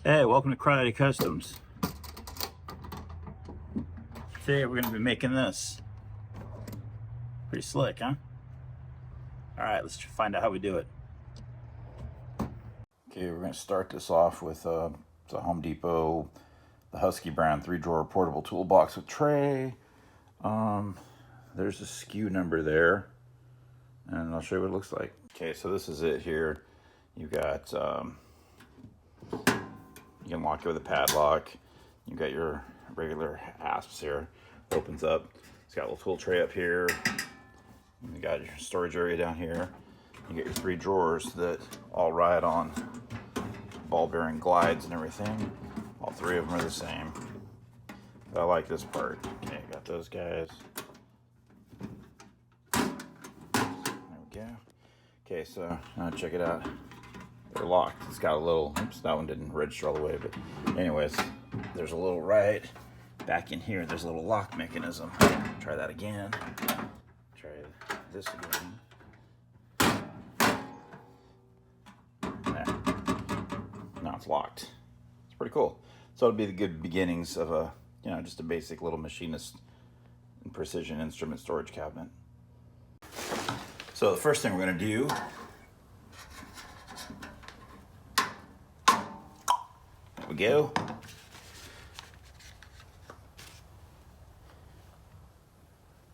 Hey, welcome to Karate Customs. Today we're going to be making this. Pretty slick, huh? Alright, let's find out how we do it. Okay, we're going to start this off with the Home Depot, the Husky brand 3-drawer portable toolbox with tray. There's a SKU number there, and I'll show you what it looks like. Okay, so this is it here. You've got, you can lock it with a padlock. You've got your regular hasps here. Opens up. It's got a little tool tray up here. You got your storage area down here. You get your 3 drawers that all ride on ball bearing glides and everything. All 3 of them are the same. But I like this part. Okay, got those guys. There we go. Okay, so now check it out. They're locked. It's got a little, oops, that one didn't register all the way, but anyways, there's a little right back in here. There's a little lock mechanism. Try that again. Try this again. Now it's locked. It's pretty cool. So it'll be the good beginnings of a, just a basic little machinist and precision instrument storage cabinet. So the first thing we're going to do, there we go.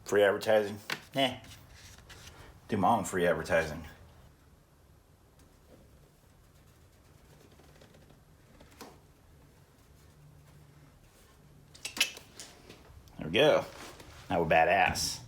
Free advertising? Nah. Do my own free advertising. There we go. Now we're badass.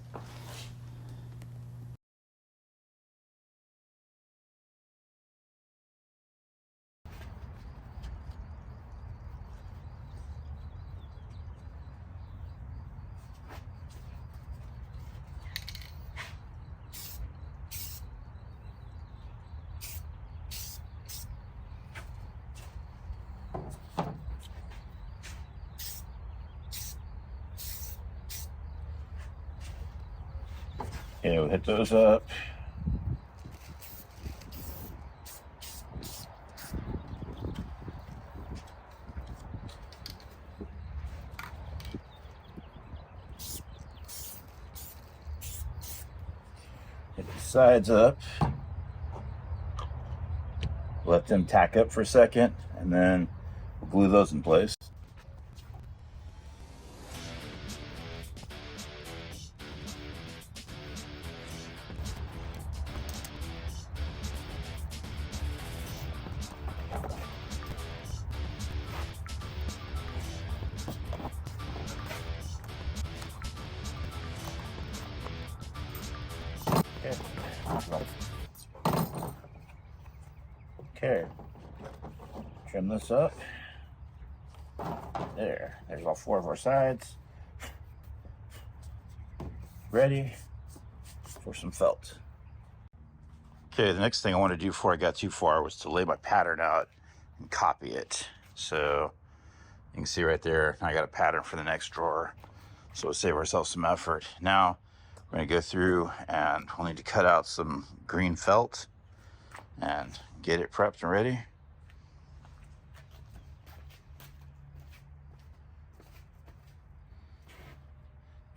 Okay, we'll hit those up. Hit the sides up. Let them tack up for a second, and then we'll glue those in place. Okay, trim this up. There's all 4 of our sides. Ready for some felt. Okay, the next thing I wanted to do before I got too far was to lay my pattern out and copy it. So you can see right there, I got a pattern for the next drawer. So we'll save ourselves some effort. Now we're gonna go through and we'll need to cut out some green felt and get it prepped and ready.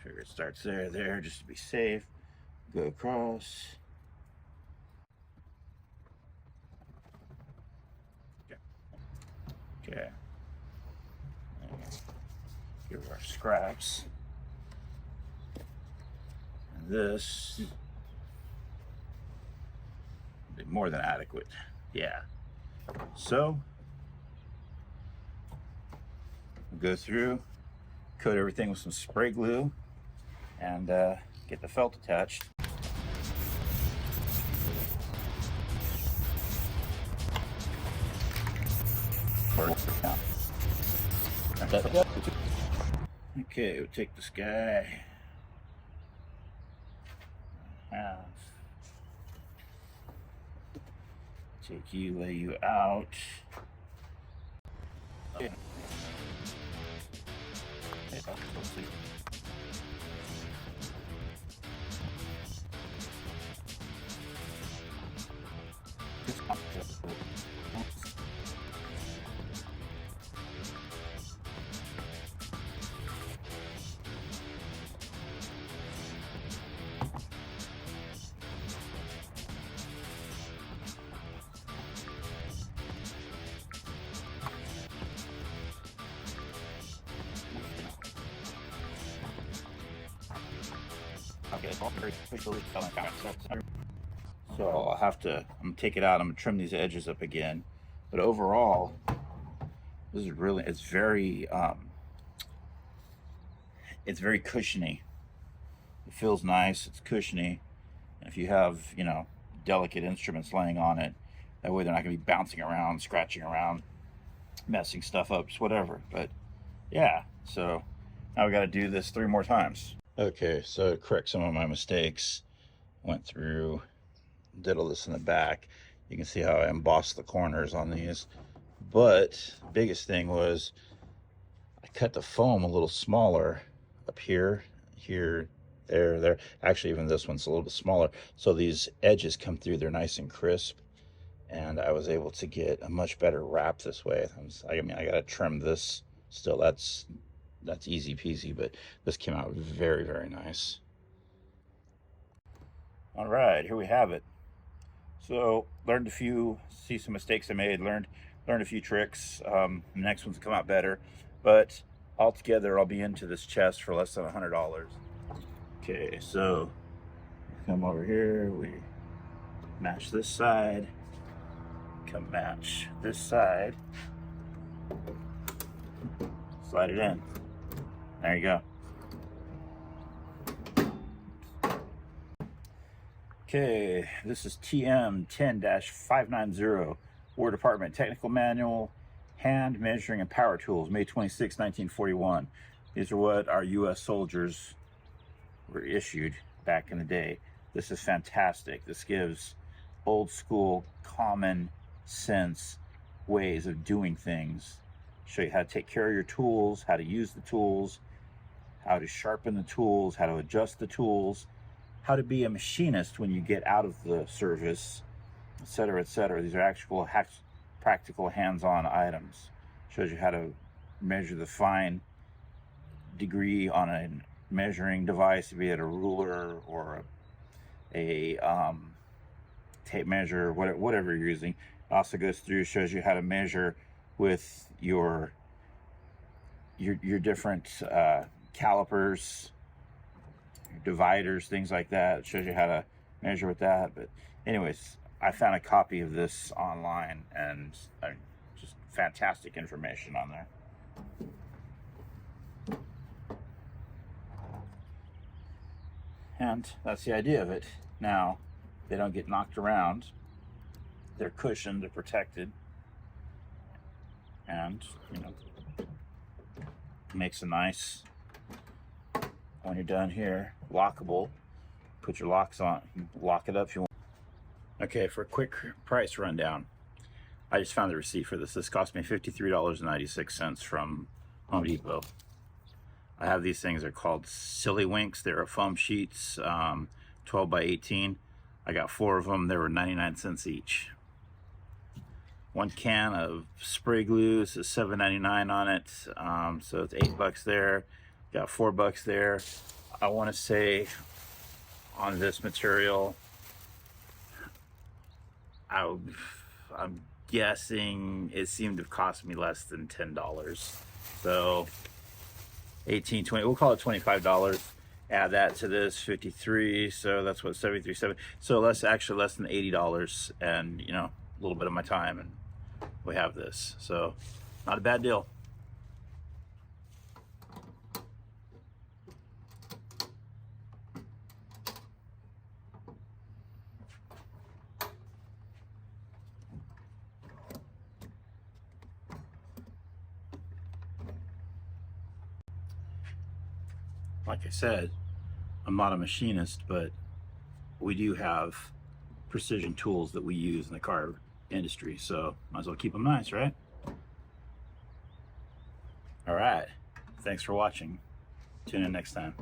Figure it starts there, just to be safe. Go across. Okay. Here are our scraps. And this will be more than adequate. Yeah. So we'll go through, coat everything with some spray glue, and get the felt attached. Okay, we'll take this guy. Take you, lay you out. Okay. So I'll have to, I'm gonna take it out, I'm gonna trim these edges up again. But overall, this is really, it's very cushiony. It feels nice, it's cushiony. And if you have, you know, delicate instruments laying on it, that way they're not gonna be bouncing around, scratching around, messing stuff up, just whatever. But yeah, so now we got to do this 3 more times. Okay, so to correct some of my mistakes, went through, did all this in the back. You can see how I embossed the corners on these. But biggest thing was I cut the foam a little smaller up here, here, there. Actually, even this one's a little bit smaller. So these edges come through, they're nice and crisp. And I was able to get a much better wrap this way. I mean, I got to trim this still. That's easy peasy, but this came out very, very nice. All right, here we have it. So learned see some mistakes I made, learned a few tricks. The next one's come out better, but altogether I'll be into this chest for less than $100. Okay, so come over here, we match this side, come match this side, slide it in. There you go. Okay, this is TM 10-590, War Department Technical Manual, Hand Measuring and Power Tools, May 26, 1941. These are what our U.S. soldiers were issued back in the day. This is fantastic. This gives old school, common sense ways of doing things. Show you how to take care of your tools, how to use the tools, how to sharpen the tools, how to adjust the tools, how to be a machinist when you get out of the service, etc., etc. These are actual practical hands-on items. Shows you how to measure the fine degree on a measuring device, be it a ruler or a tape measure, whatever you're using. It also goes through, shows you how to measure with your different calipers, dividers, things like that. It shows you how to measure with that. But anyways, I found a copy of this online, and just fantastic information on there. And that's the idea of it. Now, they don't get knocked around. They're cushioned, they're protected. And, you know, makes a nice, when you're done here, lockable. Put your locks on, lock it up if you want. Okay, for a quick price rundown, I just found the receipt for this. This cost me $53.96 from Home Depot. I have these things, they're called Silly Winks. They're foam sheets, 12 by 18. I got 4 of them, they were 99 cents each. 1 can of spray glue, so $7.99 on it, so it's $8 there. Got $4 there. I want to say on this material, I'm guessing it seemed to have cost me less than $10. So 18, 20, we'll call it $25. Add that to this, 53, so that's what, 73.7. So actually less than $80, and you know, a little bit of my time, and we have this. So not a bad deal. Like I said, I'm not a machinist, but we do have precision tools that we use in the car industry, so might as well keep them nice, right? All right, thanks for watching. Tune in next time.